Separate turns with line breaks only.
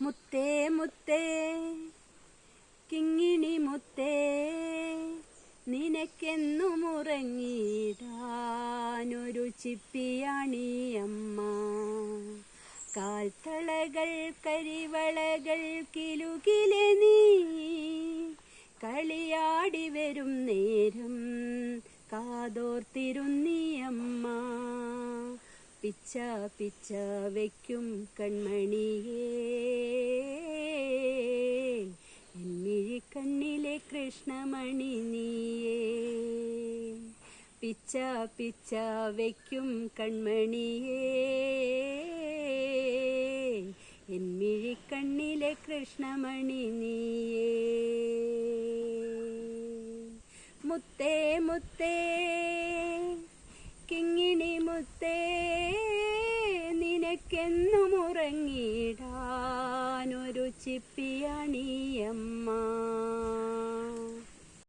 മുത്തേ മുത്തേ കിങ്ങിണി മുത്തേ നിനക്കെന്നും ഉറങ്ങിടാനൊരു ചിപ്പിയാണീ അമ്മ. കാൽത്തളകൾ കരിവളകൾ കിലുകിലെ നീ കളിയാടി വരും നേരം കാതോർത്തിരുന്നീ അമ്മ. പിച്ച പിച്ച വയ്ക്കും കൺമണിയേ കണ്ണിലെ കൃഷ്ണമണി നീയേ. പിച്ച പിച്ച വയ്ക്കും കൺമണിയേ കണ്ണിലെ കൃഷ്ണമണി നീയേ. മുത്തേ മുത്തേ കിങ്ങിണി മുത്തേ നിനക്കെന്നും ഉറങ്ങിടാനൊരു ചിപ്പിയാണീ അമ്മ.